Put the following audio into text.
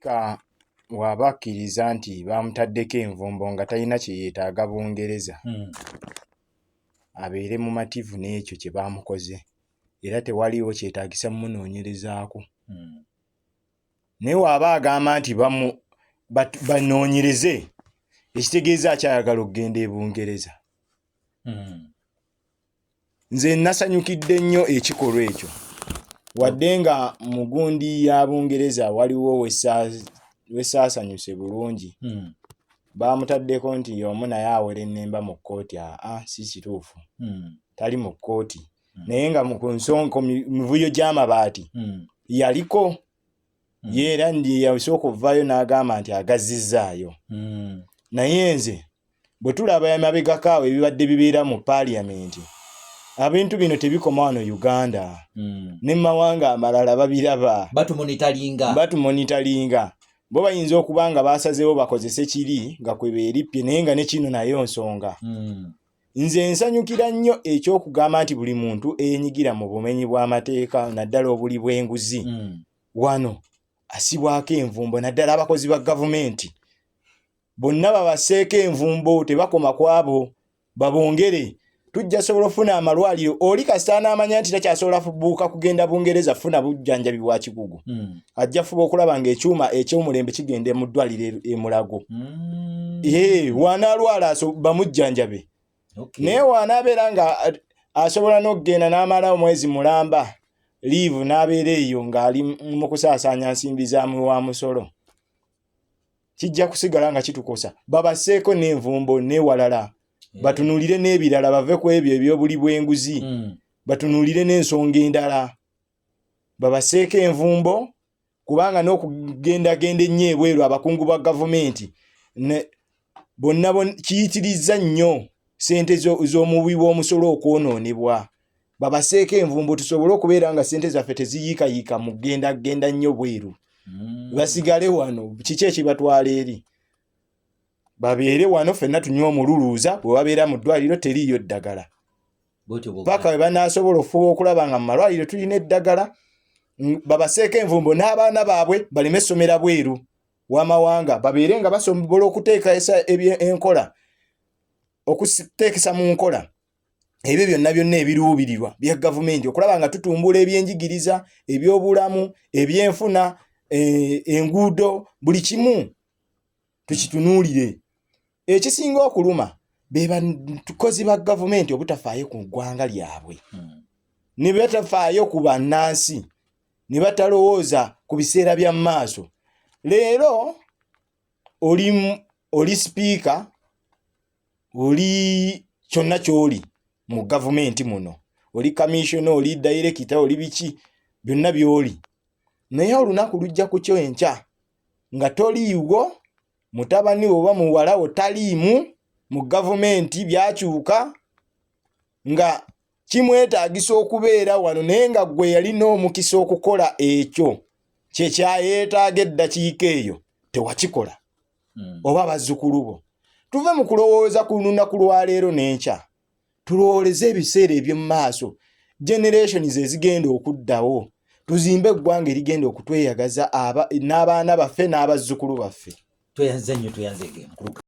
Ka wabakkiriza nti bamutaddeko envumbo nga talina kye yeetaaga Bungereza abeere mumativu n'ekyo kye baamukoze era tewaliwo kyetaagisa mmunoonyerezaako. Naye waba agamba nti banoonyereze ekitegeeza akyayagala okugenda e Bungereza. Nze nasanyukidde nnyo ekikolwa ekyo wadde nga mu gundi ya Bungereza waliwo wesaasanyuse bulungi. Baamutaddeko nti omu naye awera ennemba mu kkooti. Si kituufu, tali mu kkooti naye nga ku mivuyo gy'amabaati yaliko ye era ndi yasooka ovaayo n'agamba nti agazizzaayo. Naye nze bwe tulaba emabegako awo ebibadde bibeera mu paaliyamenti, ebintu bino tebikoma wano Uganda. Ne mawanga amalala babiraba batumonitalinga. Bo bayinza okuba nga basazeewo bakozese kiri nga kwe beerippye naye nga ne kino nayo nsonga. Nze nsanyukira nnyo ekyokugamba nti buli muntu eenyigira mu bumenyi bw'amateeka naddala obuli bw'enguzi wano asibwako envumbo, naddala abakozi ba gavumenti bonna babasseeko envumbo, tebakoma ku abo, babongere. Tujja sobola ofuna amalwaliro. Oli kasita n'amanya nti takyasobola buuka kugenda Bungereza funa bujjanjabi bwa kikugu. Ajja fuba okulaba ng'ekyuma eky'omulembe kigenda mu ddwaliro e Mulago. Wanaalwala bamujjanjabe. Naye wanaabeera nga asobola n'okugenda n'amala omwezi mulamba liivu n'abeera eyo ng'ali mu kusaasaanya nsimbi za wa musolo, kijja kusigala nga kitukosa. Babasseeko n'envumbo n'ewalala. Batunuulire n'ebirala bave ku ebyo eby'obuli bw'enguzi. Batunuulire n'ensonga endala. Babasseeko envumbo kubanga n'okugendagenda ennyo ebweru abakungu ba gavumenti bonna kiyitirizza nnyo ssente z'omubi bw'omusolo okwonoonebwa. Babasseeko envumbo tusobole okubeera nga ssente zaffe teziyiikayiika mu gendagenda nnyo bweru. Basigale wano. Kiki ekibatwala eri? Babeere wano ffenna tunywa omululuuza, bwe babeera mu ddwaliro teriiyo ddagala. Paka bwe banaasobola okufuba okulaba nga mu malwaliro tulina eddagala. Babasseeko envumbo n'abaana baabwe baleme essomera bweru w'amawanga, babeere nga basobola okuteekesa enkola, okuteekesa mu nkola ebyo byonna ebiruubirirwa bya gavumenti okulaba nga tutumbula ebyenjigiriza, ebyobulamu, ebyenfuna, enguudo, buli kimu tukitunuulire. Ekisinga okuluma be bakozi ba gavumenti obutafaayo ku ggwanga lyabwe, ne batafaayo ku bannansi, ne batalowooza ku biseera bya maaso. Leero oli sipiika, oli kyonna ky'oli mu gavumenti muno, oli kamisona, oli dayirekita, oli biki byonna by'oli, naye olunaku lujja ku kyo enkya nga toliiwo, mutabani oba muwala wo taliimu mu gavumenti, byakyuka nga kimwetaagisa okubeera wano naye nga gwe yalina omukisa okukola ekyo kye kyayeetaaga eddakiika eyo tewakikola. Oba bazzukulu bo. Tuve mu kulowooza ku lunaku lwa leero n'enkya, tulowooleze ebiseera eby'omu maaso, generations ezigenda okuddawo, tuzimbe eggwanga erigenda okutweyagaza n'abaana baffe n'abazzukulu baffe. Tweyanze nnyo, tweyanze.